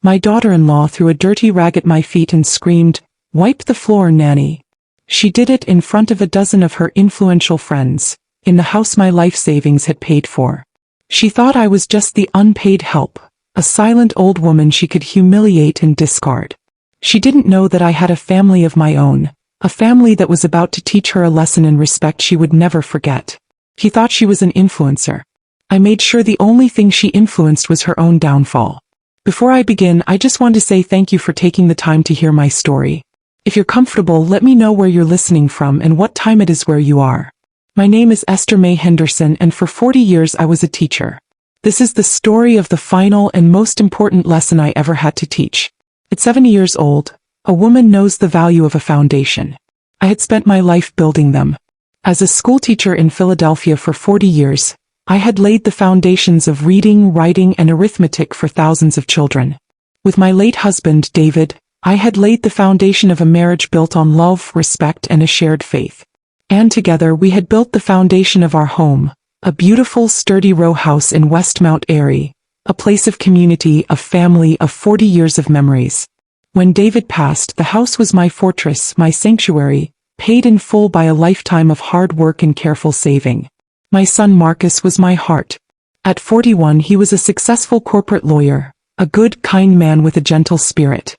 My daughter-in-law threw a dirty rag at my feet and screamed, "Wipe the floor, Nanny." She did it in front of a dozen of her influential friends, in the house my life savings had paid for. She thought I was just the unpaid help, a silent old woman she could humiliate and discard. She didn't know that I had a family of my own, a family that was about to teach her a lesson in respect she would never forget. She thought she was an influencer. I made sure the only thing she influenced was her own downfall. Before I begin, I just want to say thank you for taking the time to hear my story. If you're comfortable, let me know where you're listening from and what time it is where you are. My name is Esther Mae Henderson, and for 40 years I was a teacher. This is the story of the final and most important lesson I ever had to teach. At 70 years old, a woman knows the value of a foundation. I had spent my life building them. As a schoolteacher in Philadelphia for 40 years, I had laid the foundations of reading, writing, and arithmetic for thousands of children. With my late husband, David, I had laid the foundation of a marriage built on love, respect, and a shared faith. And together we had built the foundation of our home, a beautiful, sturdy row house in Westmount Erie, a place of community, of family, of 40 years of memories. When David passed, the house was my fortress, my sanctuary, paid in full by a lifetime of hard work and careful saving. My son Marcus was my heart. At 41, he was a successful corporate lawyer, a good, kind man with a gentle spirit.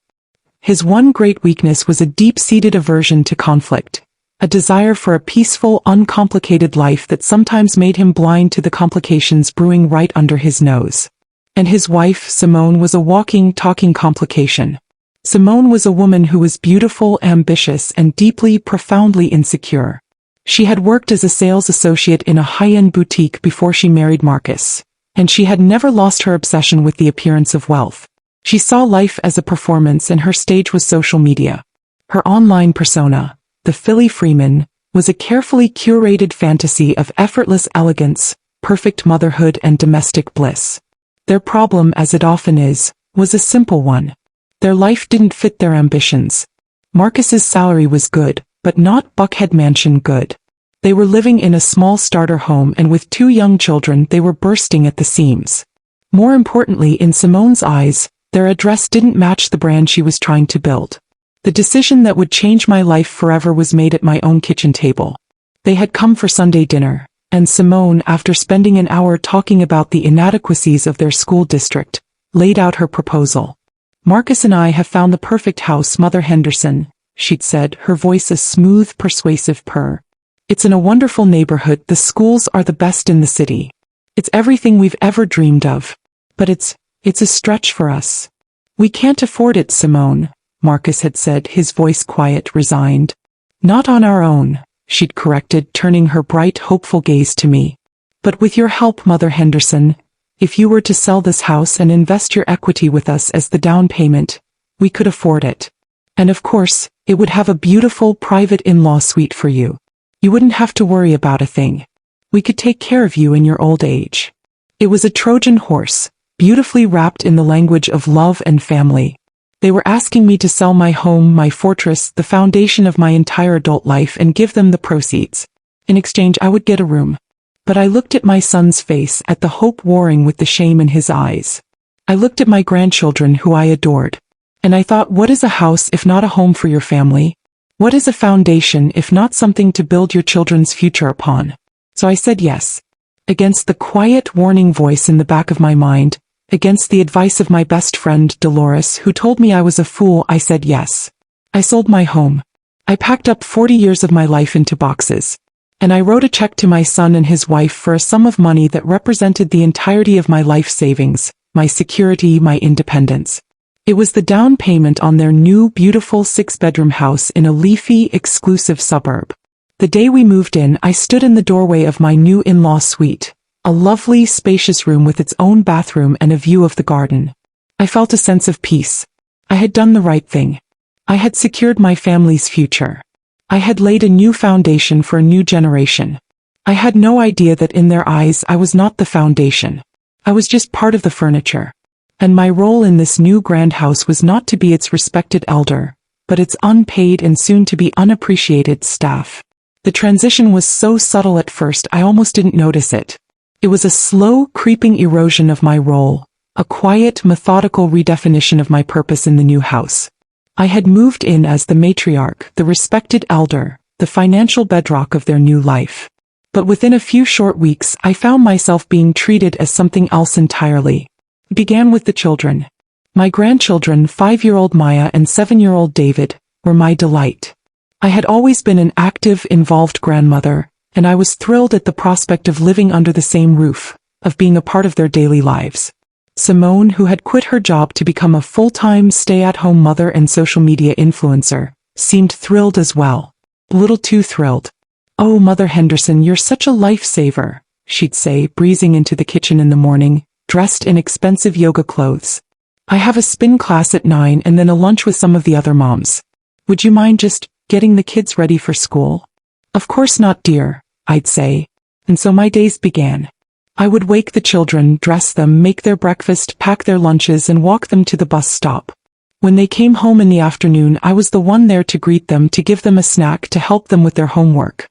His one great weakness was a deep-seated aversion to conflict, a desire for a peaceful, uncomplicated life that sometimes made him blind to the complications brewing right under his nose. And his wife, Simone, was a walking, talking complication. Simone was a woman who was beautiful, ambitious, and deeply, profoundly insecure. She had worked as a sales associate in a high-end boutique before she married Marcus, and she had never lost her obsession with the appearance of wealth. She saw life as a performance, and her stage was social media. Her online persona, the Philly Freeman, was a carefully curated fantasy of effortless elegance, perfect motherhood, and domestic bliss. Their problem, as it often is, was a simple one. Their life didn't fit their ambitions. Marcus's salary was good, but not Buckhead Mansion good. They were living in a small starter home, and with 2 young children they were bursting at the seams. More importantly, in Simone's eyes, their address didn't match the brand she was trying to build. The decision that would change my life forever was made at my own kitchen table. They had come for Sunday dinner, and Simone, after spending an hour talking about the inadequacies of their school district, laid out her proposal. "Marcus and I have found the perfect house, Mother Henderson," she'd said, her voice a smooth, persuasive purr. "It's in a wonderful neighborhood, the schools are the best in the city. It's everything we've ever dreamed of. But it's a stretch for us." "We can't afford it, Simone," Marcus had said, his voice quiet, resigned. "Not on our own," she'd corrected, turning her bright, hopeful gaze to me. "But with your help, Mother Henderson, if you were to sell this house and invest your equity with us as the down payment, we could afford it. And of course, it would have a beautiful private in-law suite for you. You wouldn't have to worry about a thing. We could take care of you in your old age." It was a Trojan horse, beautifully wrapped in the language of love and family. They were asking me to sell my home, my fortress, the foundation of my entire adult life, and give them the proceeds. In exchange, I would get a room. But I looked at my son's face, at the hope warring with the shame in his eyes. I looked at my grandchildren, who I adored. And I thought, what is a house if not a home for your family? What is a foundation if not something to build your children's future upon? So I said yes. Against the quiet, warning voice in the back of my mind, against the advice of my best friend, Dolores, who told me I was a fool, I said yes. I sold my home. I packed up 40 years of my life into boxes. And I wrote a check to my son and his wife for a sum of money that represented the entirety of my life savings, my security, my independence. It was the down payment on their new, beautiful 6-bedroom house in a leafy, exclusive suburb. The day we moved in, I stood in the doorway of my new in-law suite, a lovely, spacious room with its own bathroom and a view of the garden. I felt a sense of peace. I had done the right thing. I had secured my family's future. I had laid a new foundation for a new generation. I had no idea that in their eyes I was not the foundation. I was just part of the furniture. And my role in this new grand house was not to be its respected elder, but its unpaid and soon-to-be unappreciated staff. The transition was so subtle at first I almost didn't notice it. It was a slow, creeping erosion of my role, a quiet, methodical redefinition of my purpose in the new house. I had moved in as the matriarch, the respected elder, the financial bedrock of their new life. But within a few short weeks, I found myself being treated as something else entirely. It began with the children. My grandchildren, 5-year-old Maya and 7-year-old David, were my delight. I had always been an active, involved grandmother, and I was thrilled at the prospect of living under the same roof, of being a part of their daily lives. Simone, who had quit her job to become a full-time stay-at-home mother and social media influencer, seemed thrilled as well. A little too thrilled. "Oh, Mother Henderson, you're such a lifesaver," she'd say, breezing into the kitchen in the morning, dressed in expensive yoga clothes. "I have a spin class at 9 and then a lunch with some of the other moms. Would you mind just getting the kids ready for school?" "Of course not, dear," I'd say. And so my days began. I would wake the children, dress them, make their breakfast, pack their lunches, and walk them to the bus stop. When they came home in the afternoon, I was the one there to greet them, to give them a snack, to help them with their homework.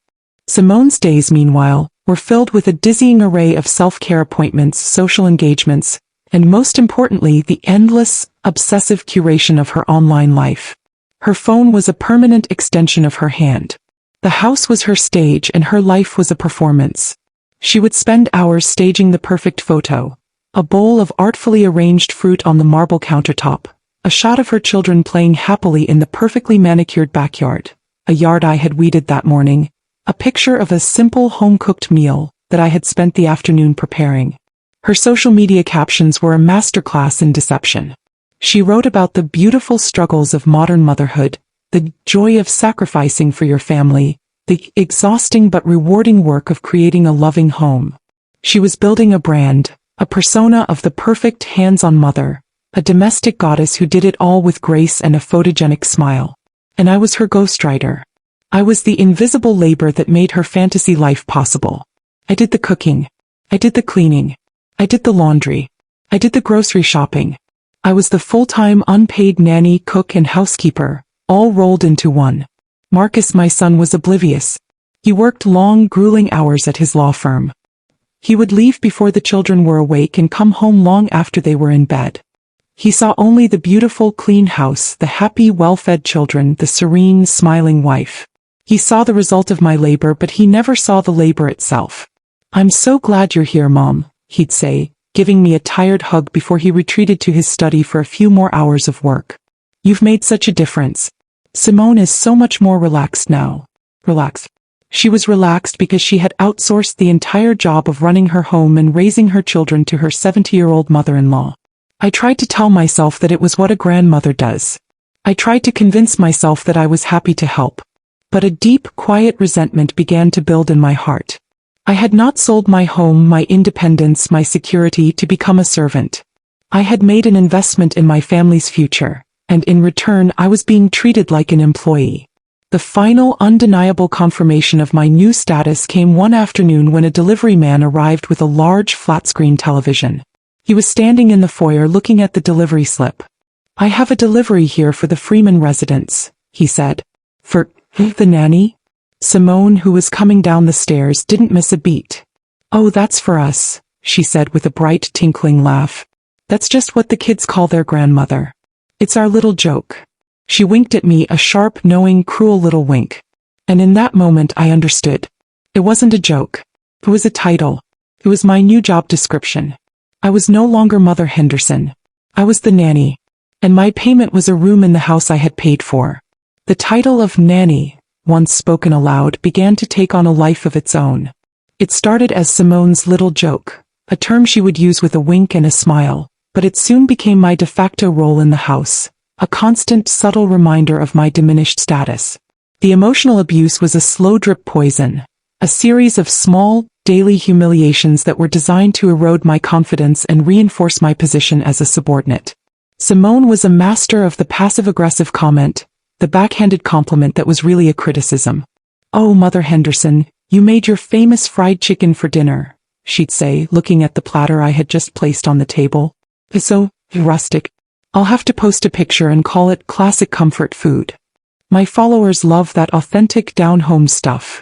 Simone's days, meanwhile, were filled with a dizzying array of self-care appointments, social engagements, and most importantly, the endless, obsessive curation of her online life. Her phone was a permanent extension of her hand. The house was her stage and her life was a performance. She would spend hours staging the perfect photo. A bowl of artfully arranged fruit on the marble countertop. A shot of her children playing happily in the perfectly manicured backyard. A yard I had weeded that morning. A picture of a simple home-cooked meal that I had spent the afternoon preparing. Her social media captions were a masterclass in deception. She wrote about the beautiful struggles of modern motherhood, the joy of sacrificing for your family, the exhausting but rewarding work of creating a loving home. She was building a brand, a persona of the perfect hands-on mother, a domestic goddess who did it all with grace and a photogenic smile. And I was her ghostwriter. I was the invisible labor that made her fantasy life possible. I did the cooking. I did the cleaning. I did the laundry. I did the grocery shopping. I was the full-time unpaid nanny, cook, and housekeeper, all rolled into one. Marcus, my son, was oblivious. He worked long, grueling hours at his law firm. He would leave before the children were awake and come home long after they were in bed. He saw only the beautiful, clean house, the happy, well-fed children, the serene, smiling wife. He saw the result of my labor, but he never saw the labor itself. "I'm so glad you're here, Mom," he'd say, giving me a tired hug before he retreated to his study for a few more hours of work. "You've made such a difference. Simone is so much more relaxed now." Relaxed. She was relaxed because she had outsourced the entire job of running her home and raising her children to her 70-year-old mother-in-law. I tried to tell myself that it was what a grandmother does. I tried to convince myself that I was happy to help. But a deep, quiet resentment began to build in my heart. I had not sold my home, my independence, my security to become a servant. I had made an investment in my family's future, and in return I was being treated like an employee. The final, undeniable confirmation of my new status came one afternoon when a delivery man arrived with a large flat-screen television. He was standing in the foyer looking at the delivery slip. "I have a delivery here for the Freeman residence," he said. "For the nanny?" Simone, who was coming down the stairs, didn't miss a beat. "Oh, that's for us," she said with a bright, tinkling laugh. "That's just what the kids call their grandmother. It's our little joke." She winked at me, a sharp, knowing, cruel little wink. And in that moment I understood. It wasn't a joke. It was a title. It was my new job description. I was no longer Mother Henderson. I was the nanny. And my payment was a room in the house I had paid for. The title of nanny, once spoken aloud, began to take on a life of its own. It started as Simone's little joke, a term she would use with a wink and a smile, but it soon became my de facto role in the house, a constant, subtle reminder of my diminished status. The emotional abuse was a slow drip poison, a series of small, daily humiliations that were designed to erode my confidence and reinforce my position as a subordinate. Simone was a master of the passive-aggressive comment, the backhanded compliment that was really a criticism. "Oh, Mother Henderson, you made your famous fried chicken for dinner," she'd say, looking at the platter I had just placed on the table. "It's so rustic. I'll have to post a picture and call it classic comfort food. My followers love that authentic down-home stuff."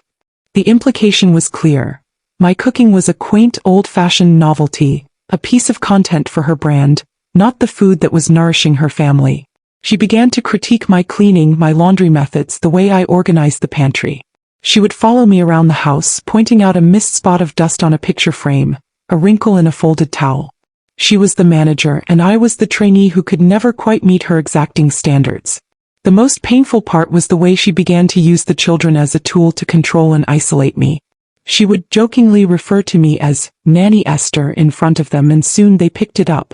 The implication was clear. My cooking was a quaint, old-fashioned novelty, A piece of content for her brand, not the food that was nourishing her family. She began to critique my cleaning, my laundry methods, the way I organized the pantry. She would follow me around the house, pointing out a missed spot of dust on a picture frame, a wrinkle in a folded towel. She was the manager, and I was the trainee who could never quite meet her exacting standards. The most painful part was the way she began to use the children as a tool to control and isolate me. She would jokingly refer to me as Nanny Esther in front of them, and soon they picked it up.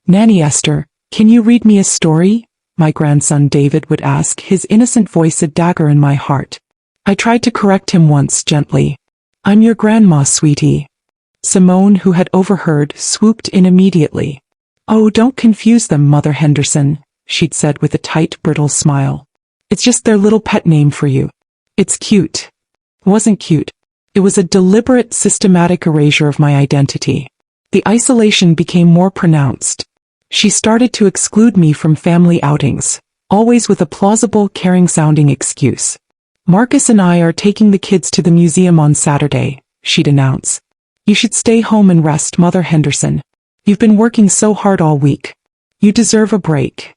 "Nanny Esther, can you read me a story?" my grandson David would ask, his innocent voice a dagger in my heart. I tried to correct him once gently. "I'm your grandma, sweetie." Simone, who had overheard, swooped in immediately. "Oh, don't confuse them, Mother Henderson," she'd said with a tight, brittle smile. "It's just their little pet name for you. It's cute." It wasn't cute. It was a deliberate, systematic erasure of my identity. The isolation became more pronounced. She started to exclude me from family outings, always with a plausible, caring-sounding excuse. "Marcus and I are taking the kids to the museum on Saturday," she'd announce. "You should stay home and rest, Mother Henderson. You've been working so hard all week. You deserve a break."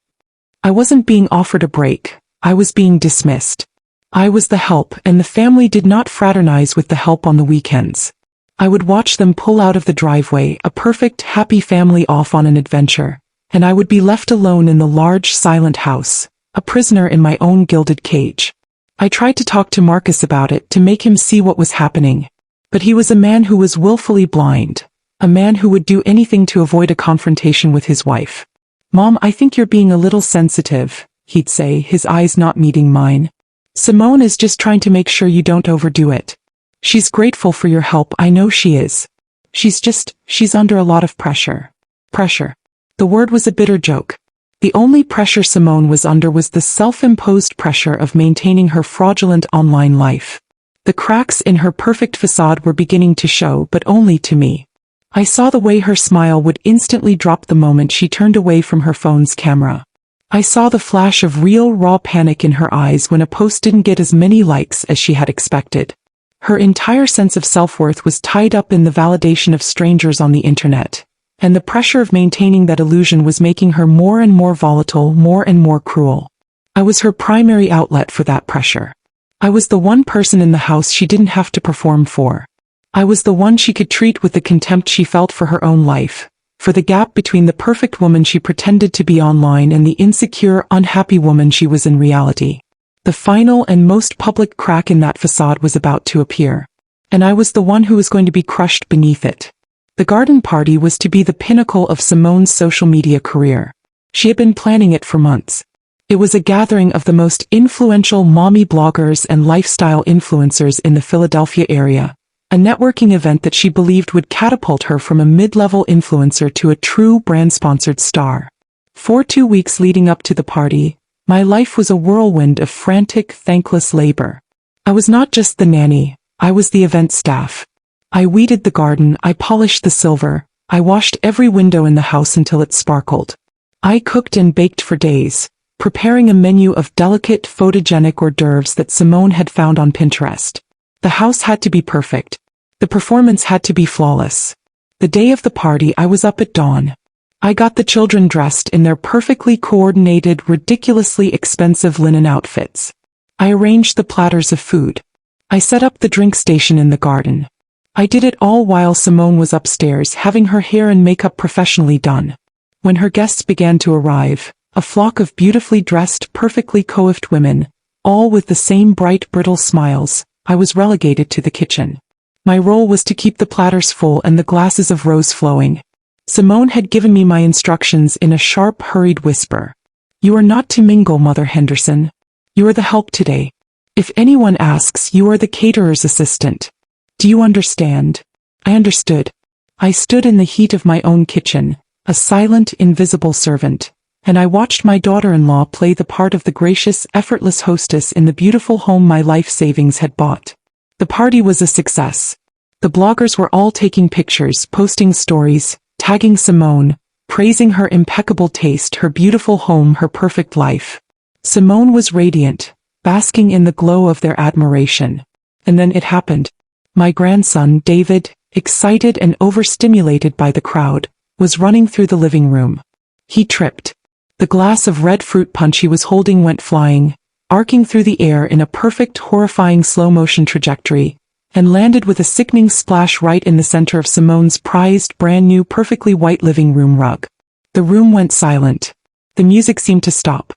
I wasn't being offered a break. I was being dismissed. I was the help, and the family did not fraternize with the help on the weekends. I would watch them pull out of the driveway, a perfect, happy family off on an adventure, and I would be left alone in the large, silent house, a prisoner in my own gilded cage. I tried to talk to Marcus about it, to make him see what was happening. But he was a man who was willfully blind, a man who would do anything to avoid a confrontation with his wife. "Mom, I think you're being a little sensitive," he'd say, his eyes not meeting mine. "Simone is just trying to make sure you don't overdo it. She's grateful for your help, I know she is. She's under a lot of pressure." Pressure. The word was a bitter joke. The only pressure Simone was under was the self-imposed pressure of maintaining her fraudulent online life. The cracks in her perfect facade were beginning to show, but only to me. I saw the way her smile would instantly drop the moment she turned away from her phone's camera. I saw the flash of real, raw panic in her eyes when a post didn't get as many likes as she had expected. Her entire sense of self-worth was tied up in the validation of strangers on the internet, and the pressure of maintaining that illusion was making her more and more volatile, more and more cruel. I was her primary outlet for that pressure. I was the one person in the house she didn't have to perform for. I was the one she could treat with the contempt she felt for her own life, for the gap between the perfect woman she pretended to be online and the insecure, unhappy woman she was in reality. The final and most public crack in that facade was about to appear, and I was the one who was going to be crushed beneath it. The garden party was to be the pinnacle of Simone's social media career. She had been planning it for months. It was a gathering of the most influential mommy bloggers and lifestyle influencers in the Philadelphia area, a networking event that she believed would catapult her from a mid-level influencer to a true brand-sponsored star. For 2 weeks leading up to the party, my life was a whirlwind of frantic, thankless labor. I was not just the nanny, I was the event staff. I weeded the garden, I polished the silver, I washed every window in the house until it sparkled. I cooked and baked for days, preparing a menu of delicate, photogenic hors d'oeuvres that Simone had found on Pinterest. The house had to be perfect. The performance had to be flawless. The day of the party, I was up at dawn. I got the children dressed in their perfectly coordinated, ridiculously expensive linen outfits. I arranged the platters of food. I set up the drink station in the garden. I did it all while Simone was upstairs having her hair and makeup professionally done. When her guests began to arrive, a flock of beautifully dressed, perfectly coiffed women, all with the same bright, brittle smiles, I was relegated to the kitchen. My role was to keep the platters full and the glasses of rose flowing. Simone had given me my instructions in a sharp, hurried whisper. "You are not to mingle, Mother Henderson. You are the help today. If anyone asks, you are the caterer's assistant. Do you understand?" I understood. I stood in the heat of my own kitchen, a silent, invisible servant, and I watched my daughter-in-law play the part of the gracious, effortless hostess in the beautiful home my life savings had bought. The party was a success. The bloggers were all taking pictures, posting stories, tagging Simone, praising her impeccable taste, her beautiful home, her perfect life. Simone was radiant, basking in the glow of their admiration. And then it happened. My grandson, David, excited and overstimulated by the crowd, was running through the living room. He tripped. The glass of red fruit punch he was holding went flying, arcing through the air in a perfect, horrifying slow-motion trajectory, and landed with a sickening splash right in the center of Simone's prized, brand-new, perfectly white living room rug. The room went silent. The music seemed to stop.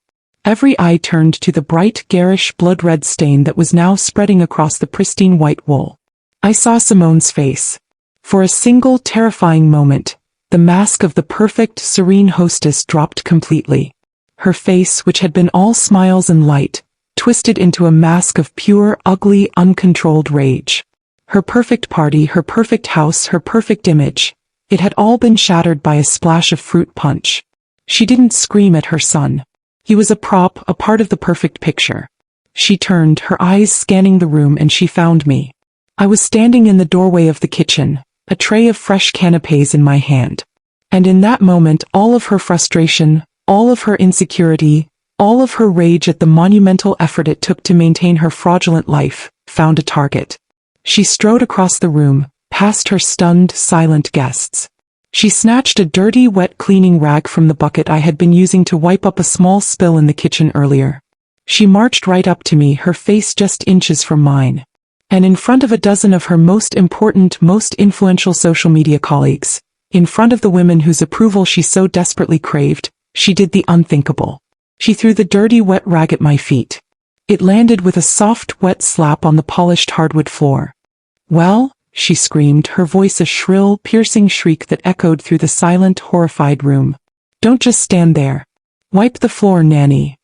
Every eye turned to the bright, garish, blood-red stain that was now spreading across the pristine white wool. I saw Simone's face. For a single, terrifying moment, the mask of the perfect, serene hostess dropped completely. Her face, which had been all smiles and light, twisted into a mask of pure, ugly, uncontrolled rage. Her perfect party, her perfect house, her perfect image, it had all been shattered by a splash of fruit punch. She didn't scream at her son. He was a prop, a part of the perfect picture. She turned, her eyes scanning the room, and she found me. I was standing in the doorway of the kitchen, a tray of fresh canapés in my hand. And in that moment, all of her frustration, all of her insecurity, all of her rage at the monumental effort it took to maintain her fraudulent life, found a target. She strode across the room, past her stunned, silent guests. She snatched a dirty, wet cleaning rag from the bucket I had been using to wipe up a small spill in the kitchen earlier. She marched right up to me, her face just inches from mine. And in front of a dozen of her most important, most influential social media colleagues, in front of the women whose approval she so desperately craved, she did the unthinkable. She threw the dirty, wet rag at my feet. It landed with a soft, wet slap on the polished hardwood floor. "Well?" she screamed, her voice a shrill, piercing shriek that echoed through the silent, horrified room. "Don't just stand there. Wipe the floor, Nanny."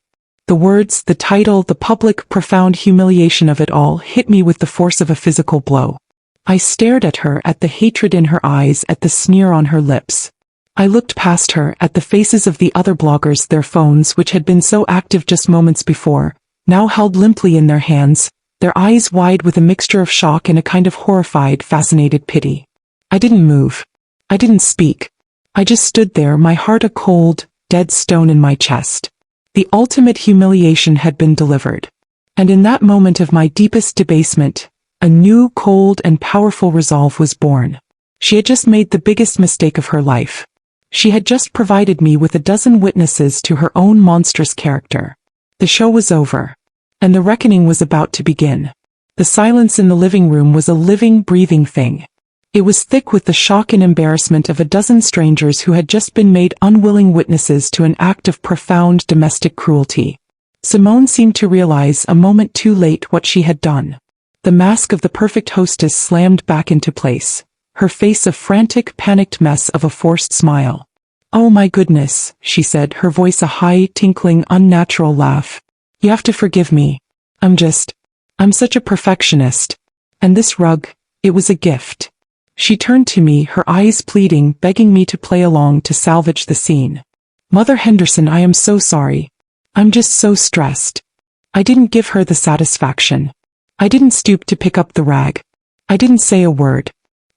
The words, the title, the public, profound humiliation of it all hit me with the force of a physical blow. I stared at her, at the hatred in her eyes, at the sneer on her lips. I looked past her, at the faces of the other bloggers, their phones, which had been so active just moments before, now held limply in their hands, their eyes wide with a mixture of shock and a kind of horrified, fascinated pity. I didn't move. I didn't speak. I just stood there, my heart a cold, dead stone in my chest. The ultimate humiliation had been delivered. And in that moment of my deepest debasement, a new, cold, and powerful resolve was born. She had just made the biggest mistake of her life. She had just provided me with a dozen witnesses to her own monstrous character. The show was over. And the reckoning was about to begin. The silence in the living room was a living, breathing thing. It was thick with the shock and embarrassment of a dozen strangers who had just been made unwilling witnesses to an act of profound domestic cruelty. Simone seemed to realize a moment too late what she had done. The mask of the perfect hostess slammed back into place, her face a frantic, panicked mess of a forced smile. "Oh my goodness," she said, her voice a high, tinkling, unnatural laugh. "You have to forgive me. I'm such a perfectionist. And this rug, it was a gift." She turned to me, her eyes pleading, begging me to play along to salvage the scene. "Mother Henderson, I am so sorry. I'm just so stressed." I didn't give her the satisfaction. I didn't stoop to pick up the rag. I didn't say a word.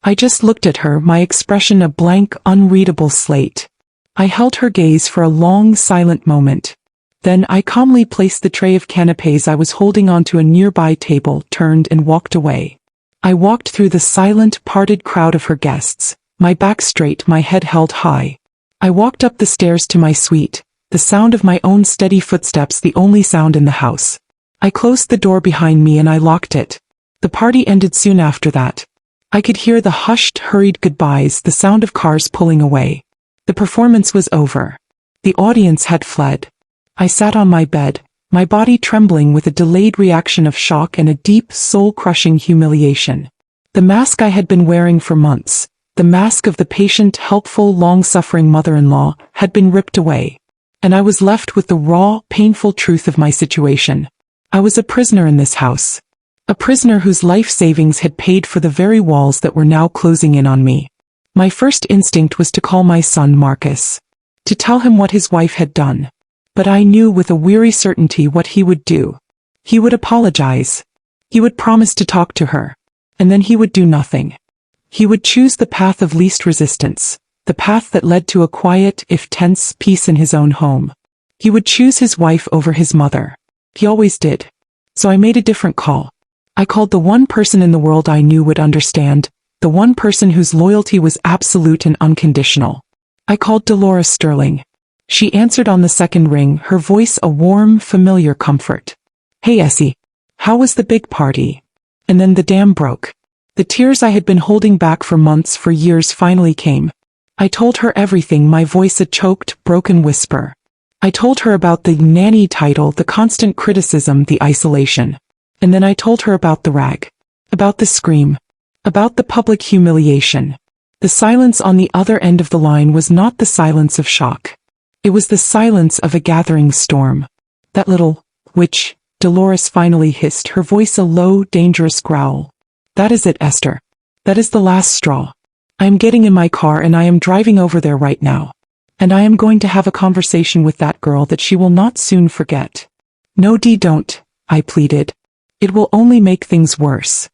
I just looked at her, my expression a blank, unreadable slate. I held her gaze for a long, silent moment. Then I calmly placed the tray of canapés I was holding onto a nearby table, turned and walked away. I walked through the silent, parted crowd of her guests, my back straight, my head held high. I walked up the stairs to my suite, the sound of my own steady footsteps the only sound in the house. I closed the door behind me and I locked it. The party ended soon after that. I could hear the hushed, hurried goodbyes, the sound of cars pulling away. The performance was over. The audience had fled. I sat on my bed, my body trembling with a delayed reaction of shock and a deep, soul-crushing humiliation. The mask I had been wearing for months, the mask of the patient, helpful, long-suffering mother-in-law, had been ripped away. And I was left with the raw, painful truth of my situation. I was a prisoner in this house. A prisoner whose life savings had paid for the very walls that were now closing in on me. My first instinct was to call my son Marcus. To tell him what his wife had done. But I knew with a weary certainty what he would do. He would apologize. He would promise to talk to her. And then he would do nothing. He would choose the path of least resistance, the path that led to a quiet, if tense, peace in his own home. He would choose his wife over his mother. He always did. So I made a different call. I called the one person in the world I knew would understand, the one person whose loyalty was absolute and unconditional. I called Dolores Sterling. She answered on the second ring, her voice a warm, familiar comfort. Hey Essie. How was the big party? And then the dam broke. The tears I had been holding back for months, for years, finally came. I told her everything, my voice a choked, broken whisper. I told her about the nanny title, the constant criticism, the isolation. And then I told her about the rag. About the scream. About the public humiliation. The silence on the other end of the line was not the silence of shock. It was the silence of a gathering storm. That little witch, Dolores finally hissed, her voice a low, dangerous growl. That is it, Esther. That is the last straw. I am getting in my car and I am driving over there right now. And I am going to have a conversation with that girl that she will not soon forget. No, Dee, don't, I pleaded. It will only make things worse.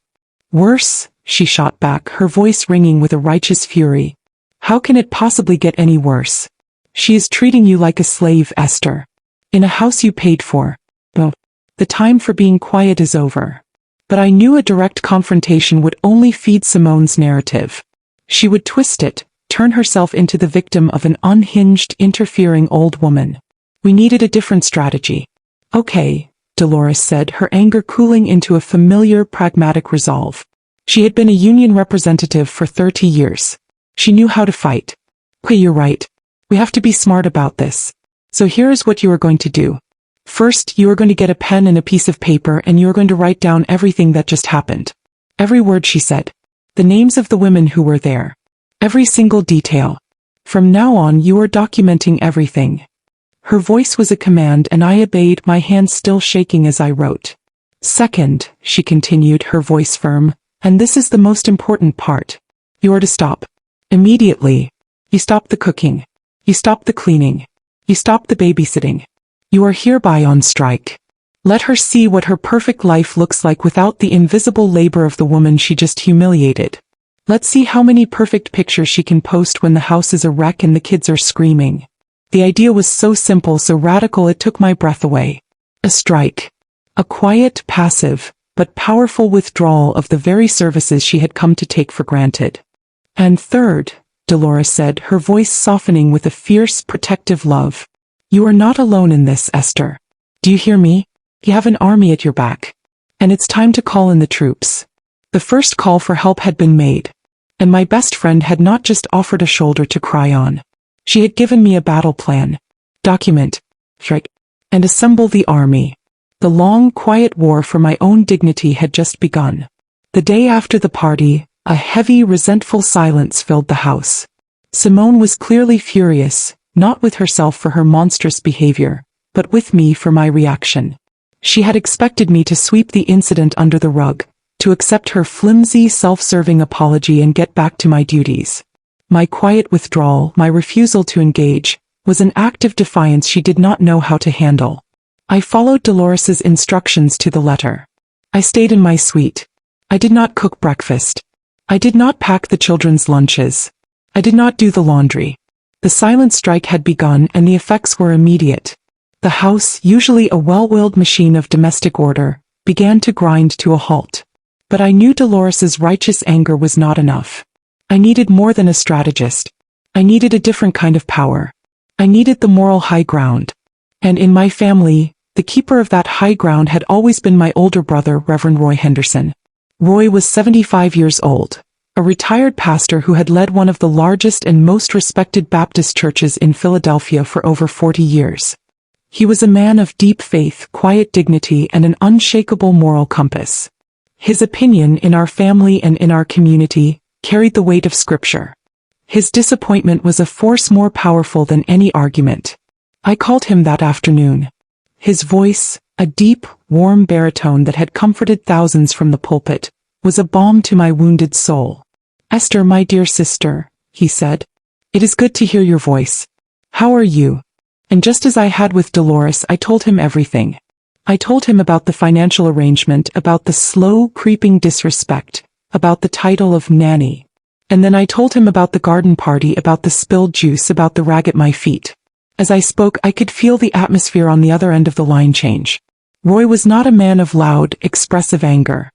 Worse? She shot back, her voice ringing with a righteous fury. How can it possibly get any worse? She is treating you like a slave, Esther. In a house you paid for. Oh, the time for being quiet is over. But I knew a direct confrontation would only feed Simone's narrative. She would twist it, turn herself into the victim of an unhinged, interfering old woman. We needed a different strategy. Okay, Dolores said, her anger cooling into a familiar, pragmatic resolve. She had been a union representative for 30 years. She knew how to fight. Okay, you're right. We have to be smart about this. So here is what you are going to do. First, you are going to get a pen and a piece of paper and you are going to write down everything that just happened. Every word she said. The names of the women who were there. Every single detail. From now on you are documenting everything. Her voice was a command and I obeyed, my hands still shaking as I wrote. Second, she continued, her voice firm, and this is the most important part. You are to stop. Immediately. You stop the cooking. You stop the cleaning. You stop the babysitting. You are hereby on strike. Let her see what her perfect life looks like without the invisible labor of the woman she just humiliated. Let's see how many perfect pictures she can post when the house is a wreck and the kids are screaming. The idea was so simple, so radical, it took my breath away. A strike. A quiet, passive, but powerful withdrawal of the very services she had come to take for granted. And third, Dolores said, her voice softening with a fierce, protective love. You are not alone in this, Esther. Do you hear me? You have an army at your back. And it's time to call in the troops. The first call for help had been made. And my best friend had not just offered a shoulder to cry on. She had given me a battle plan. Document, strike, and assemble the army. The long, quiet war for my own dignity had just begun. The day after the party, a heavy, resentful silence filled the house. Simone was clearly furious, not with herself for her monstrous behavior, but with me for my reaction. She had expected me to sweep the incident under the rug, to accept her flimsy, self-serving apology and get back to my duties. My quiet withdrawal, my refusal to engage, was an act of defiance she did not know how to handle. I followed Dolores's instructions to the letter. I stayed in my suite. I did not cook breakfast. I did not pack the children's lunches. I did not do the laundry. The silent strike had begun and the effects were immediate. The house, usually a well-oiled machine of domestic order, began to grind to a halt. But I knew Dolores's righteous anger was not enough. I needed more than a strategist. I needed a different kind of power. I needed the moral high ground. And in my family, the keeper of that high ground had always been my older brother, Reverend Roy Henderson. Roy was 75 years old, a retired pastor who had led one of the largest and most respected Baptist churches in Philadelphia for over 40 years. He was a man of deep faith, quiet dignity, and an unshakable moral compass. His opinion in our family and in our community carried the weight of Scripture. His disappointment was a force more powerful than any argument. I called him that afternoon. His voice, a deep, warm baritone that had comforted thousands from the pulpit, was a balm to my wounded soul. "Esther, my dear sister," he said. "It is good to hear your voice. How are you?" And just as I had with Dolores, I told him everything. I told him about the financial arrangement, about the slow, creeping disrespect, about the title of Nanny. And then I told him about the garden party, about the spilled juice, about the rag at my feet. As I spoke, I could feel the atmosphere on the other end of the line change. Roy was not a man of loud, expressive anger.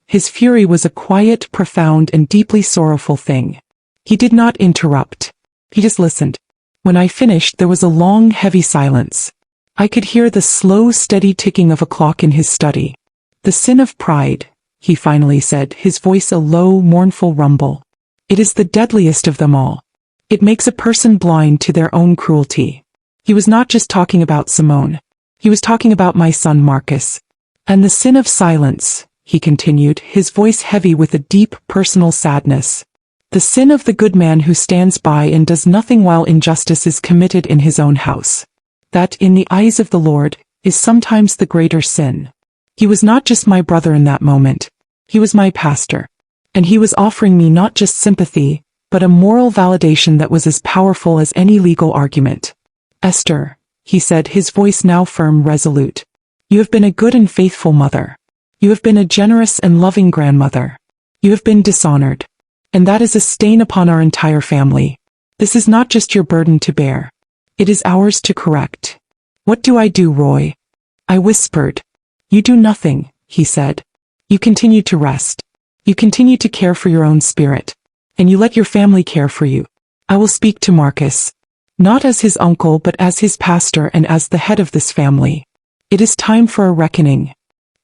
His fury was a quiet, profound, and deeply sorrowful thing. He did not interrupt. He just listened. When I finished, there was a long, heavy silence. I could hear the slow, steady ticking of a clock in his study. "The sin of pride," he finally said, his voice a low, mournful rumble. "It is the deadliest of them all. It makes a person blind to their own cruelty." He was not just talking about Simone. He was talking about my son Marcus. "And the sin of silence," he continued, his voice heavy with a deep, personal sadness. "The sin of the good man who stands by and does nothing while injustice is committed in his own house. That, in the eyes of the Lord, is sometimes the greater sin." He was not just my brother in that moment. He was my pastor. And he was offering me not just sympathy, but a moral validation that was as powerful as any legal argument. "Esther," he said, his voice now firm, resolute. "You have been a good and faithful mother. You have been a generous and loving grandmother. You have been dishonored. And that is a stain upon our entire family. This is not just your burden to bear. It is ours to correct." "What do I do, Roy?" I whispered. "You do nothing," he said. "You continue to rest. You continue to care for your own spirit. And you let your family care for you. I will speak to Marcus. Not as his uncle but as his pastor and as the head of this family. It is time for a reckoning."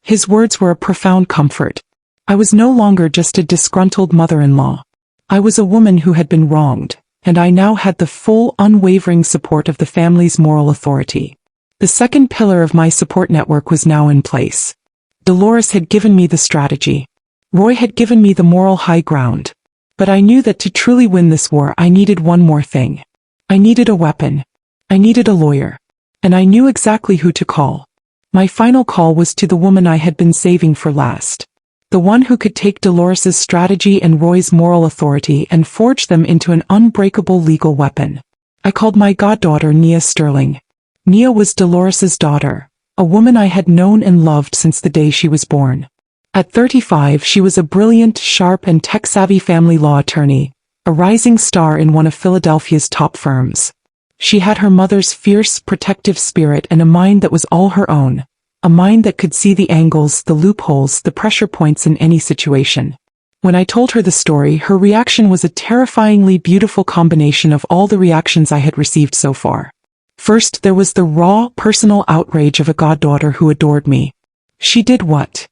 His words were a profound comfort. I was no longer just a disgruntled mother-in-law. I was a woman who had been wronged, and I now had the full, unwavering support of the family's moral authority. The second pillar of my support network was now in place. Dolores had given me the strategy. Roy had given me the moral high ground. But I knew that to truly win this war I needed one more thing. I needed a weapon. I needed a lawyer. And I knew exactly who to call. My final call was to the woman I had been saving for last. The one who could take Dolores's strategy and Roy's moral authority and forge them into an unbreakable legal weapon. I called my goddaughter Nia Sterling. Nia was Dolores's daughter, a woman I had known and loved since the day she was born. At 35, she was a brilliant, sharp and tech-savvy family law attorney, a rising star in one of Philadelphia's top firms. She had her mother's fierce, protective spirit and a mind that was all her own. A mind that could see the angles, the loopholes, the pressure points in any situation. When I told her the story, her reaction was a terrifyingly beautiful combination of all the reactions I had received so far. First, there was the raw, personal outrage of a goddaughter who adored me. "She did what?"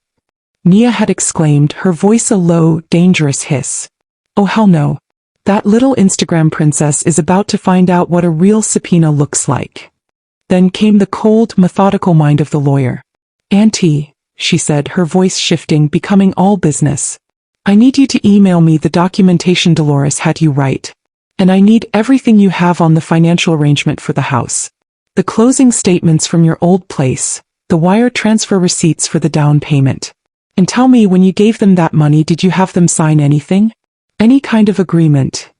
Nia had exclaimed, her voice a low, dangerous hiss. "Oh hell no. That little Instagram princess is about to find out what a real subpoena looks like." Then came the cold, methodical mind of the lawyer. "Auntie," she said, her voice shifting, becoming all business. "I need you to email me the documentation Dolores had you write. And I need everything you have on the financial arrangement for the house. The closing statements from your old place, the wire transfer receipts for the down payment. And tell me, when you gave them that money, did you have them sign anything? Any kind of agreement?"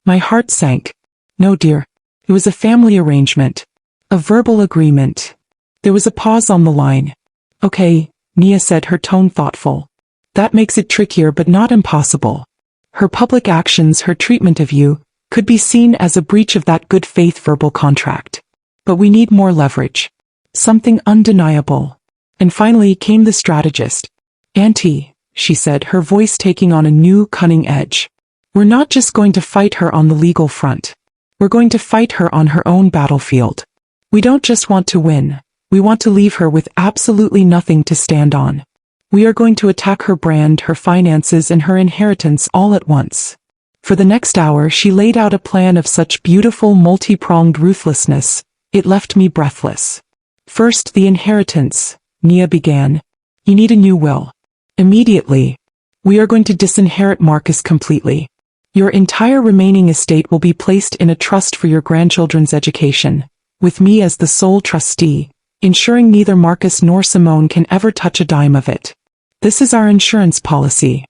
My heart sank. "No, dear. It was a family arrangement. A verbal agreement." There was a pause on the line. "Okay," Nia said, her tone thoughtful. "That makes it trickier but not impossible. Her public actions, her treatment of you, could be seen as a breach of that good faith verbal contract. But we need more leverage. Something undeniable." And finally came the strategist. "Auntie," she said, her voice taking on a new, cunning edge. "We're not just going to fight her on the legal front. We're going to fight her on her own battlefield. We don't just want to win. We want to leave her with absolutely nothing to stand on. We are going to attack her brand, her finances, and her inheritance all at once." For the next hour she laid out a plan of such beautiful, multi-pronged ruthlessness, it left me breathless. "First, the inheritance," Nia began. "You need a new will. Immediately. We are going to disinherit Marcus completely. Your entire remaining estate will be placed in a trust for your grandchildren's education, with me as the sole trustee, ensuring neither Marcus nor Simone can ever touch a dime of it. This is our insurance policy.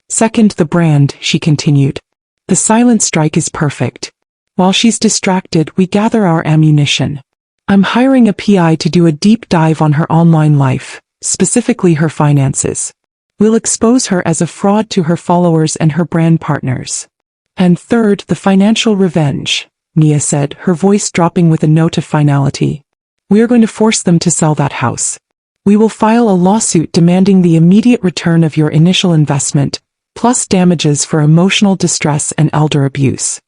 Second, the brand," she continued. "The silent strike is perfect. While she's distracted, we gather our ammunition. I'm hiring a PI to do a deep dive on her online life, specifically her finances. We'll expose her as a fraud to her followers and her brand partners. And third, the financial revenge," Nia said, her voice dropping with a note of finality. "We are going to force them to sell that house. We will file a lawsuit demanding the immediate return of your initial investment, plus damages for emotional distress and elder abuse.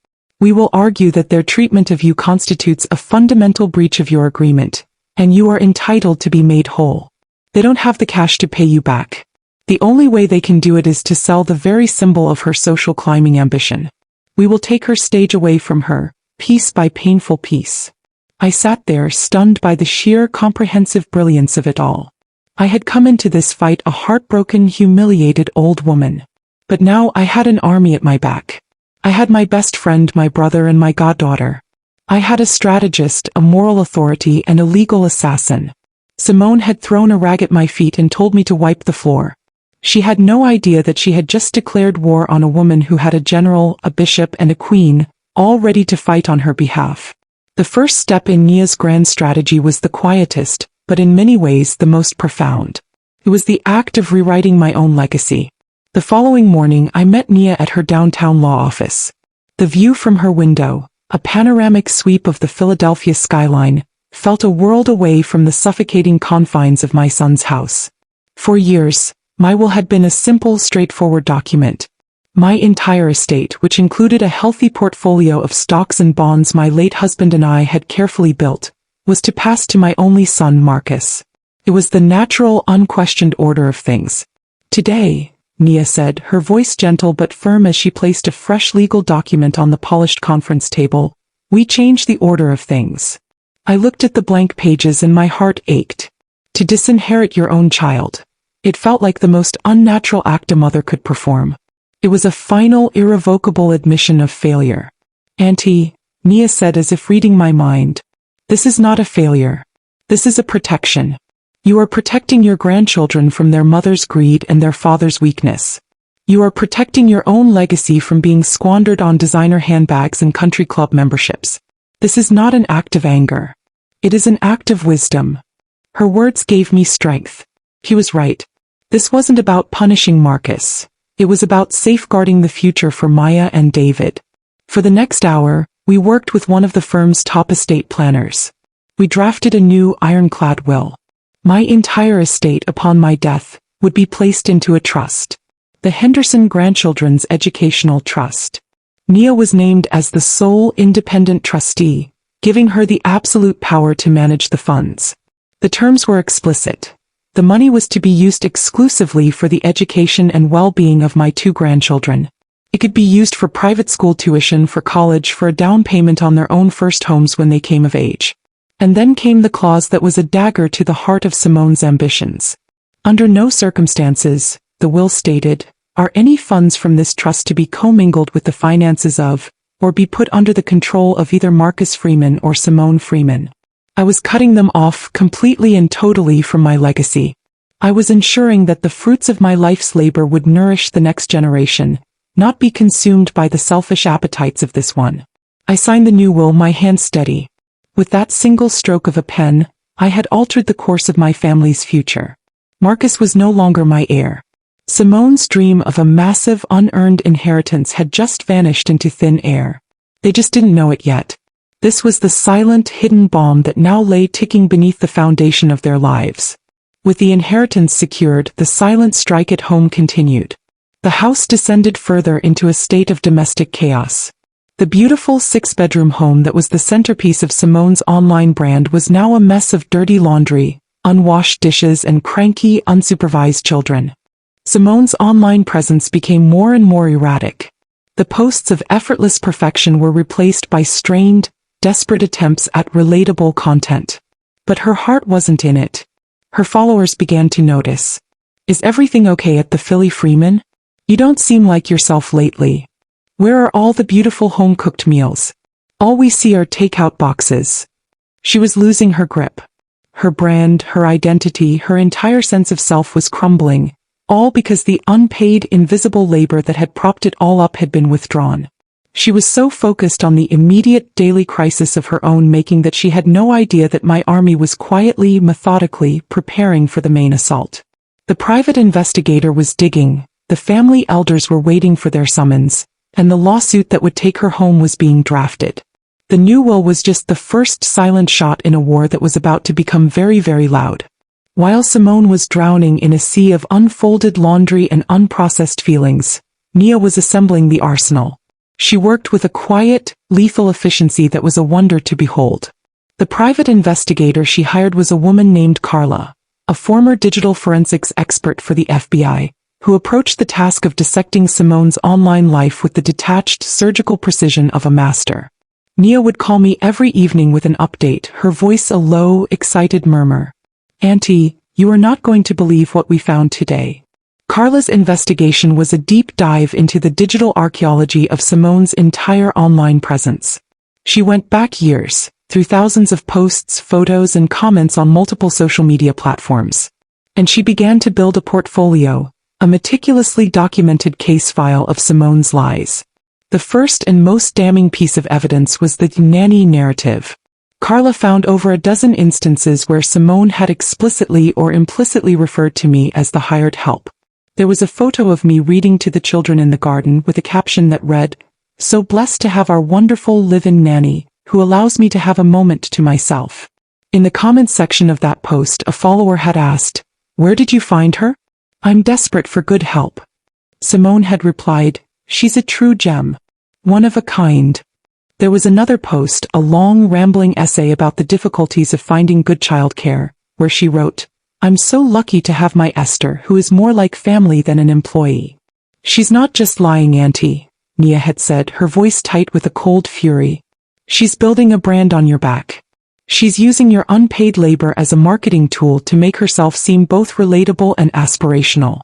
We will argue that their treatment of you constitutes a fundamental breach of your agreement, and you are entitled to be made whole. They don't have the cash to pay you back. The only way they can do it is to sell the very symbol of her social climbing ambition. We will take her stage away from her, piece by painful piece. I sat there, stunned by the sheer comprehensive brilliance of it all. I had come into this fight a heartbroken, humiliated old woman. But now I had an army at my back. I had my best friend, my brother, and my goddaughter. I had a strategist, a moral authority, and a legal assassin. Simone had thrown a rag at my feet and told me to wipe the floor. She had no idea that she had just declared war on a woman who had a general, a bishop, and a queen, all ready to fight on her behalf. The first step in Nia's grand strategy was the quietest, but in many ways the most profound. It was the act of rewriting my own legacy. The following morning I met Nia at her downtown law office. The view from her window, a panoramic sweep of the Philadelphia skyline, felt a world away from the suffocating confines of my son's house. For years, my will had been a simple, straightforward document. My entire estate, which included a healthy portfolio of stocks and bonds my late husband and I had carefully built, was to pass to my only son, Marcus. It was the natural, unquestioned order of things. Today, Nia said, her voice gentle but firm as she placed a fresh legal document on the polished conference table, we change the order of things. I looked at the blank pages and my heart ached. To disinherit your own child. It felt like the most unnatural act a mother could perform. It was a final, irrevocable admission of failure. Auntie, Nia said as if reading my mind, this is not a failure. This is a protection. You are protecting your grandchildren from their mother's greed and their father's weakness. You are protecting your own legacy from being squandered on designer handbags and country club memberships. This is not an act of anger. It is an act of wisdom. Her words gave me strength. He was right. This wasn't about punishing Marcus. It was about safeguarding the future for Maya and David. For the next hour, we worked with one of the firm's top estate planners. We drafted a new ironclad will. My entire estate upon my death would be placed into a trust. The Henderson Grandchildren's Educational Trust. Nia was named as the sole independent trustee, giving her the absolute power to manage the funds. The terms were explicit. The money was to be used exclusively for the education and well-being of my two grandchildren. It could be used for private school tuition, for college, for a down payment on their own first homes when they came of age. And then came the clause that was a dagger to the heart of Simone's ambitions. Under no circumstances, the will stated, are any funds from this trust to be commingled with the finances of, or be put under the control of either Marcus Freeman or Simone Freeman. I was cutting them off completely and totally from my legacy. I was ensuring that the fruits of my life's labor would nourish the next generation, not be consumed by the selfish appetites of this one. I signed the new will, my hand steady. With that single stroke of a pen, I had altered the course of my family's future. Marcus was no longer my heir. Simone's dream of a massive unearned inheritance had just vanished into thin air. They just didn't know it yet. This was the silent, hidden bomb that now lay ticking beneath the foundation of their lives. With the inheritance secured, the silent strike at home continued. The house descended further into a state of domestic chaos. The beautiful 6-bedroom home that was the centerpiece of Simone's online brand was now a mess of dirty laundry, unwashed dishes, and cranky, unsupervised children. Simone's online presence became more and more erratic. The posts of effortless perfection were replaced by strained, desperate attempts at relatable content. But her heart wasn't in it. Her followers began to notice. Is everything okay at the Philly Freeman? You don't seem like yourself lately. Where are all the beautiful home-cooked meals? All we see are takeout boxes. She was losing her grip. Her brand, her identity, her entire sense of self was crumbling, all because the unpaid, invisible labor that had propped it all up had been withdrawn. She was so focused on the immediate daily crisis of her own making that she had no idea that my army was quietly, methodically preparing for the main assault. The private investigator was digging, the family elders were waiting for their summons, and the lawsuit that would take her home was being drafted. The new will was just the first silent shot in a war that was about to become very, very loud. While Simone was drowning in a sea of unfolded laundry and unprocessed feelings, Nia was assembling the arsenal. She worked with a quiet, lethal efficiency that was a wonder to behold. The private investigator she hired was a woman named Carla, a former digital forensics expert for the FBI, who approached the task of dissecting Simone's online life with the detached, surgical precision of a master. Nia would call me every evening with an update, her voice a low, excited murmur. "Auntie, you are not going to believe what we found today." Carla's investigation was a deep dive into the digital archaeology of Simone's entire online presence. She went back years, through thousands of posts, photos, and comments on multiple social media platforms. And she began to build a portfolio, a meticulously documented case file of Simone's lies. The first and most damning piece of evidence was the Nanny narrative. Carla found over a dozen instances where Simone had explicitly or implicitly referred to me as the hired help. There was a photo of me reading to the children in the garden with a caption that read, "So blessed to have our wonderful live-in nanny, who allows me to have a moment to myself." In the comments section of that post, a follower had asked, "Where did you find her? I'm desperate for good help." Simone had replied, "She's a true gem. One of a kind." There was another post, a long, rambling essay about the difficulties of finding good childcare, where she wrote, "I'm so lucky to have my Esther, who is more like family than an employee." "She's not just lying, Auntie," Nia had said, her voice tight with a cold fury. "She's building a brand on your back. She's using your unpaid labor as a marketing tool to make herself seem both relatable and aspirational.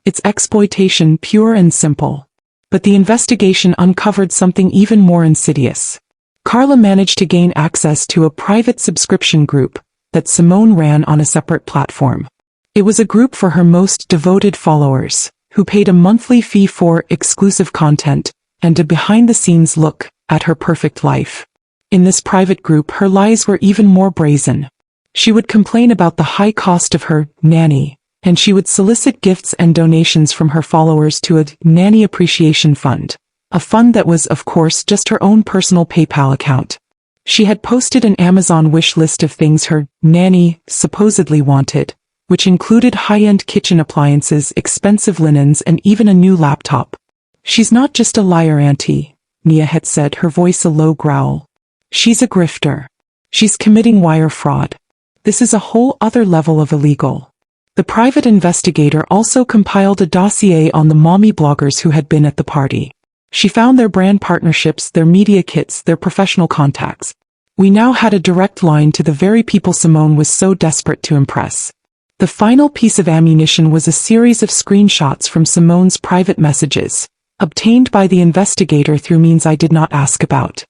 It's exploitation, pure and simple." But the investigation uncovered something even more insidious. Carla managed to gain access to a private subscription group that Simone ran on a separate platform. It was a group for her most devoted followers, who paid a monthly fee for exclusive content and a behind-the-scenes look at her perfect life. In this private group, her lies were even more brazen. She would complain about the high cost of her nanny, and she would solicit gifts and donations from her followers to a nanny appreciation fund, a fund that was, of course, just her own personal PayPal account. She had posted an Amazon wish list of things her nanny supposedly wanted, which included high-end kitchen appliances, expensive linens, and even a new laptop. "She's not just a liar, Auntie," Nia had said, her voice a low growl. "She's a grifter. She's committing wire fraud. This is a whole other level of illegal." The private investigator also compiled a dossier on the mommy bloggers who had been at the party. She found their brand partnerships, their media kits, their professional contacts. We now had a direct line to the very people Simone was so desperate to impress. The final piece of ammunition was a series of screenshots from Simone's private messages, obtained by the investigator through means I did not ask about.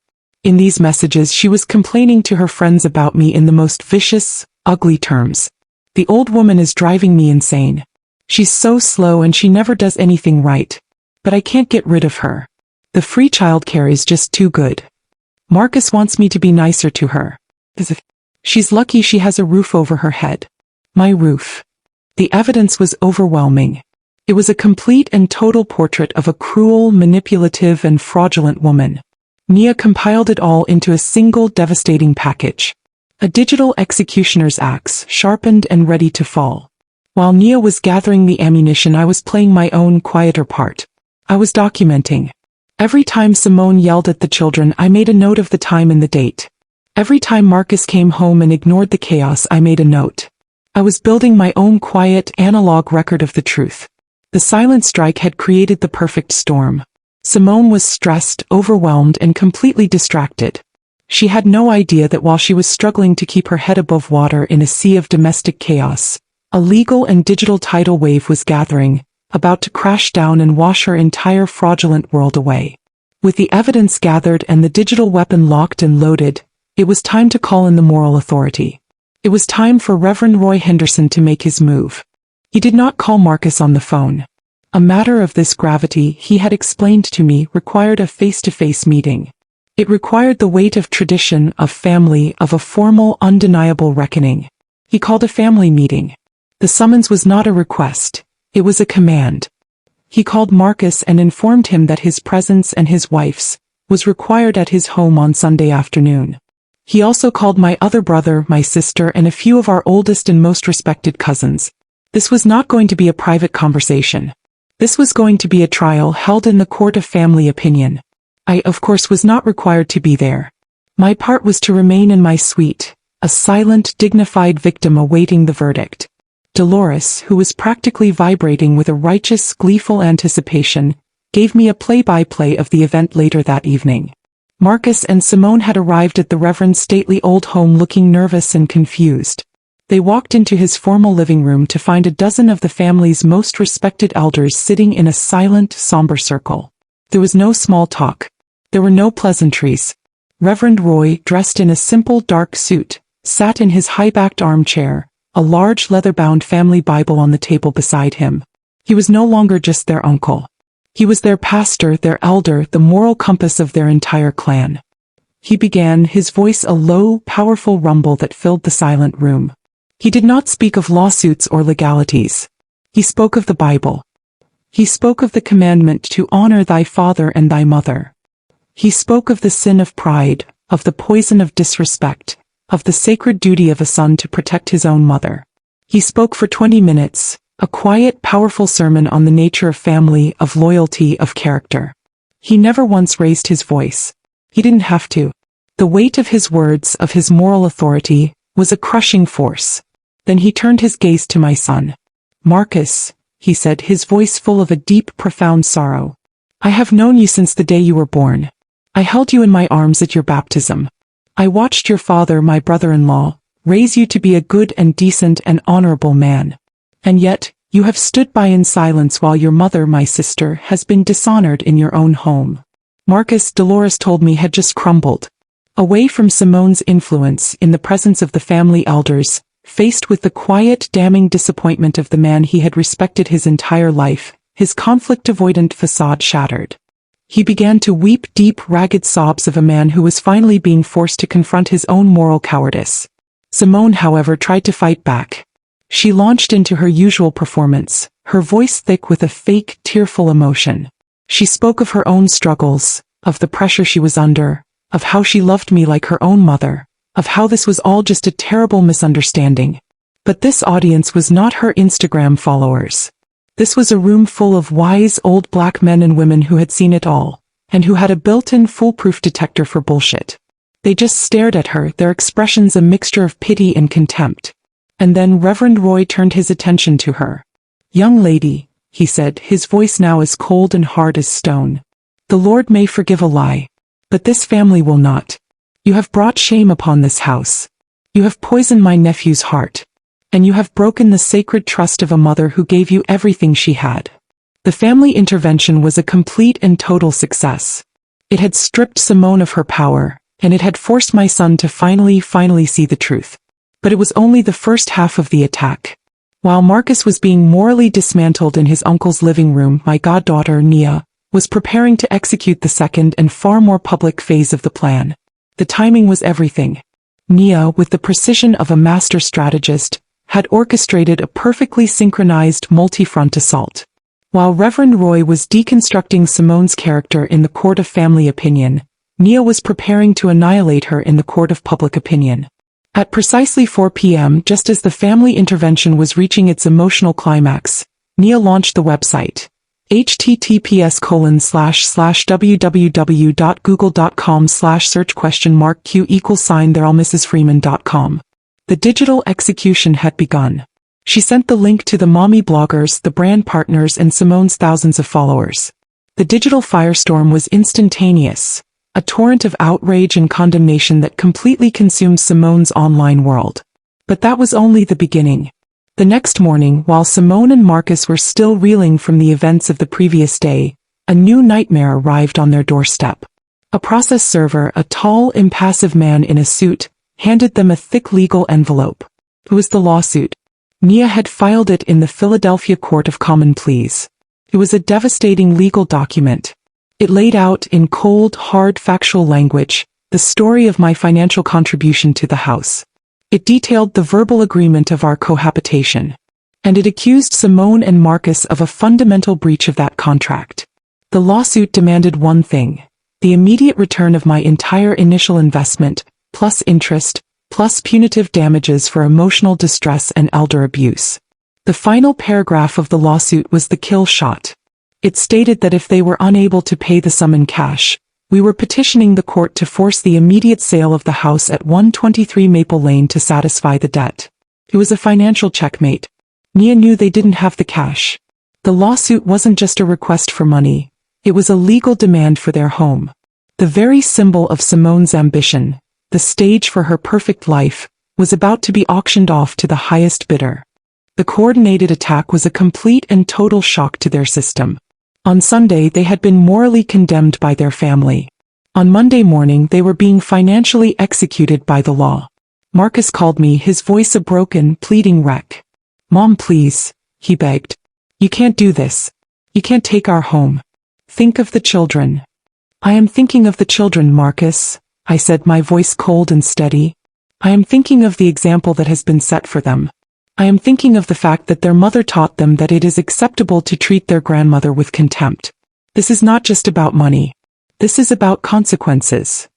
In these messages, she was complaining to her friends about me in the most vicious, ugly terms. "The old woman is driving me insane. She's so slow and she never does anything right. But I can't get rid of her. The free childcare is just too good. Marcus wants me to be nicer to her. She's lucky she has a roof over her head. My roof." The evidence was overwhelming. It was a complete and total portrait of a cruel, manipulative, and fraudulent woman. Nia compiled it all into a single devastating package. A digital executioner's axe, sharpened and ready to fall. While Nia was gathering the ammunition, I was playing my own quieter part. I was documenting. Every time Simone yelled at the children, I made a note of the time and the date. Every time Marcus came home and ignored the chaos, I made a note. I was building my own quiet, analog record of the truth. The silent strike had created the perfect storm. Simone was stressed, overwhelmed, and completely distracted. She had no idea that while she was struggling to keep her head above water in a sea of domestic chaos, a legal and digital tidal wave was gathering, about to crash down and wash her entire fraudulent world away. With the evidence gathered and the digital weapon locked and loaded, it was time to call in the moral authority. It was time for Reverend Roy Henderson to make his move. He did not call Marcus on the phone. A matter of this gravity, he had explained to me, required a face-to-face meeting. It required the weight of tradition, of family, of a formal, undeniable reckoning. He called a family meeting. The summons was not a request. It was a command. He called Marcus and informed him that his presence and his wife's was required at his home on Sunday afternoon. He also called my other brother, my sister, and a few of our oldest and most respected cousins. This was not going to be a private conversation. This was going to be a trial held in the court of family opinion. I, of course, was not required to be there. My part was to remain in my suite, a silent, dignified victim awaiting the verdict. Dolores, who was practically vibrating with a righteous, gleeful anticipation, gave me a play-by-play of the event later that evening. Marcus and Simone had arrived at the Reverend's stately old home looking nervous and confused. They walked into his formal living room to find a dozen of the family's most respected elders sitting in a silent, somber circle. There was no small talk. There were no pleasantries. Reverend Roy, dressed in a simple dark suit, sat in his high-backed armchair, a large leather-bound family Bible on the table beside him. He was no longer just their uncle. He was their pastor, their elder, the moral compass of their entire clan. He began, his voice a low, powerful rumble that filled the silent room. He did not speak of lawsuits or legalities. He spoke of the Bible. He spoke of the commandment to honor thy father and thy mother. He spoke of the sin of pride, of the poison of disrespect, of the sacred duty of a son to protect his own mother. He spoke for 20 minutes, a quiet, powerful sermon on the nature of family, of loyalty, of character. He never once raised his voice. He didn't have to. The weight of his words, of his moral authority, was a crushing force. Then he turned his gaze to my son. Marcus, he said, his voice full of a deep, profound sorrow. I have known you since the day you were born. I held you in my arms at your baptism. I watched your father, my brother-in-law, raise you to be a good and decent and honorable man. And yet, you have stood by in silence while your mother, my sister, has been dishonored in your own home. Marcus, Dolores told me, had just crumbled. Away from Simone's influence, in the presence of the family elders, faced with the quiet, damning disappointment of the man he had respected his entire life, his conflict-avoidant facade shattered. He began to weep deep, ragged sobs of a man who was finally being forced to confront his own moral cowardice. Simone, however, tried to fight back. She launched into her usual performance, her voice thick with a fake, tearful emotion. She spoke of her own struggles, of the pressure she was under, of how she loved me like her own mother, of how this was all just a terrible misunderstanding. But this audience was not her Instagram followers. This was a room full of wise old black men and women who had seen it all, and who had a built-in foolproof detector for bullshit. They just stared at her, their expressions a mixture of pity and contempt. And then Reverend Roy turned his attention to her. Young lady, he said, his voice now as cold and hard as stone. The Lord may forgive a lie, but this family will not. You have brought shame upon this house. You have poisoned my nephew's heart. And you have broken the sacred trust of a mother who gave you everything she had. The family intervention was a complete and total success. It had stripped Simone of her power, and it had forced my son to finally see the truth. But it was only the first half of the attack. While Marcus was being morally dismantled in his uncle's living room, my goddaughter, Nia, was preparing to execute the second and far more public phase of the plan. The timing was everything. Nia, with the precision of a master strategist, had orchestrated a perfectly synchronized multi-front assault. While Reverend Roy was deconstructing Simone's character in the court of family opinion, Nia was preparing to annihilate her in the court of public opinion. At precisely 4 p.m., just as the family intervention was reaching its emotional climax, Nia launched the website. https://www.google.com/search?Q=thereallmrsfreeman.com. The digital execution had begun. She sent the link to the mommy bloggers, the brand partners, and Simone's thousands of followers. The digital firestorm was instantaneous, a torrent of outrage and condemnation that completely consumed Simone's online world. But that was only the beginning. The next morning, while Simone and Marcus were still reeling from the events of the previous day, a new nightmare arrived on their doorstep. A process server, a tall, impassive man in a suit, handed them a thick legal envelope. It was the lawsuit. Nia had filed it in the Philadelphia Court of Common Pleas. It was a devastating legal document. It laid out, in cold, hard, factual language, the story of my financial contribution to the house. It detailed the verbal agreement of our cohabitation. And it accused Simone and Marcus of a fundamental breach of that contract. The lawsuit demanded one thing: the immediate return of my entire initial investment, plus interest, plus punitive damages for emotional distress and elder abuse. The final paragraph of the lawsuit was the kill shot. It stated that if they were unable to pay the sum in cash, We were petitioning the court to force the immediate sale of the house at 123 Maple Lane to satisfy the debt. It was a financial checkmate. Nia knew they didn't have the cash. The lawsuit wasn't just a request for money. It was a legal demand for their home. The very symbol of Simone's ambition, the stage for her perfect life, was about to be auctioned off to the highest bidder. The coordinated attack was a complete and total shock to their system. On Sunday they had been morally condemned by their family. On Monday morning they were being financially executed by the law. Marcus called me, his voice a broken, pleading wreck. "Mom, please," he begged. "You can't do this. You can't take our home. Think of the children." "I am thinking of the children, Marcus," I said, my voice cold and steady. "I am thinking of the example that has been set for them. I am thinking of the fact that their mother taught them that it is acceptable to treat their grandmother with contempt. This is not just about money. This is about consequences."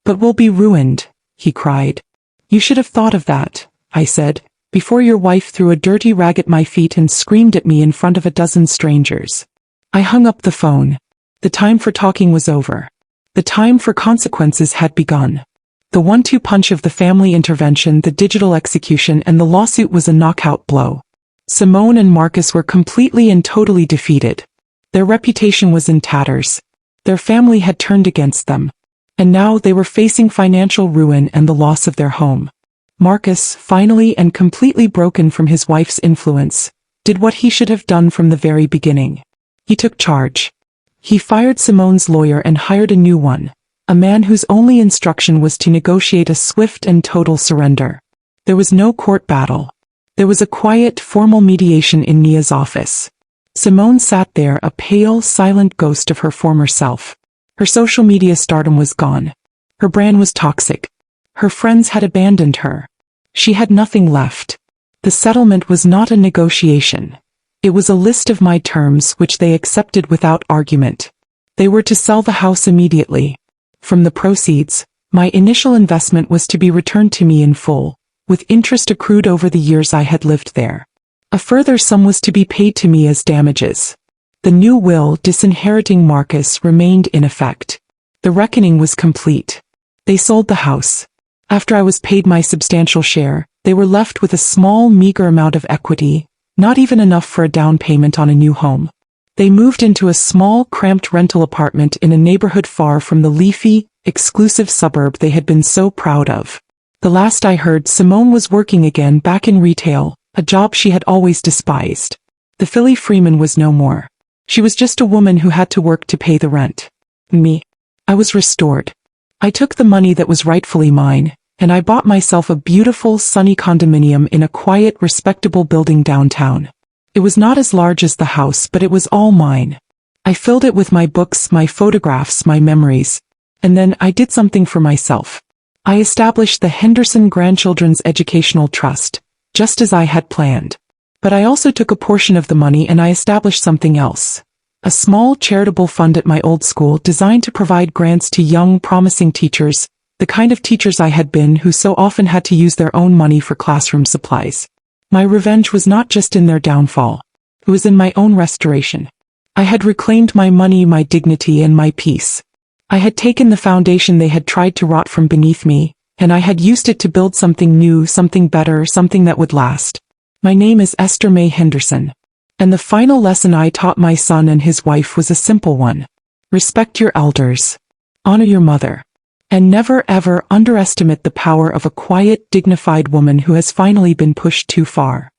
"But we'll be ruined," he cried. "You should have thought of that," I said, "before your wife threw a dirty rag at my feet and screamed at me in front of a dozen strangers." I hung up the phone. The time for talking was over. The time for consequences had begun. The 1-2 punch of the family intervention, the digital execution, and the lawsuit was a knockout blow. Simone and Marcus were completely and totally defeated. Their reputation was in tatters. Their family had turned against them. And now they were facing financial ruin and the loss of their home. Marcus, finally and completely broken from his wife's influence, did what he should have done from the very beginning. He took charge. He fired Simone's lawyer and hired a new one. A man whose only instruction was to negotiate a swift and total surrender. There was no court battle. There was a quiet, formal mediation in Nia's office. Simone sat there, a pale, silent ghost of her former self. Her social media stardom was gone. Her brand was toxic. Her friends had abandoned her. She had nothing left. The settlement was not a negotiation. It was a list of my terms which they accepted without argument. They were to sell the house immediately. From the proceeds, my initial investment was to be returned to me in full, with interest accrued over the years I had lived there. A further sum was to be paid to me as damages. The new will disinheriting Marcus remained in effect. The reckoning was complete. They sold the house. After I was paid my substantial share, they were left with a small, meager amount of equity, not even enough for a down payment on a new home. They moved into a small, cramped rental apartment in a neighborhood far from the leafy, exclusive suburb they had been so proud of. The last I heard, Simone was working again back in retail, a job she had always despised. The Philly Freeman was no more. She was just a woman who had to work to pay the rent. Me. I was restored. I took the money that was rightfully mine, and I bought myself a beautiful, sunny condominium in a quiet, respectable building downtown. It was not as large as the house, but it was all mine. I filled it with my books, my photographs, my memories. And then I did something for myself. I established the Henderson Grandchildren's Educational Trust, just as I had planned. But I also took a portion of the money and I established something else. A small charitable fund at my old school designed to provide grants to young, promising teachers, the kind of teachers I had been who so often had to use their own money for classroom supplies. My revenge was not just in their downfall. It was in my own restoration. I had reclaimed my money, my dignity, and my peace. I had taken the foundation they had tried to rot from beneath me, and I had used it to build something new, something better, something that would last. My name is Esther May Henderson. And the final lesson I taught my son and his wife was a simple one. Respect your elders. Honor your mother. And never ever underestimate the power of a quiet, dignified woman who has finally been pushed too far.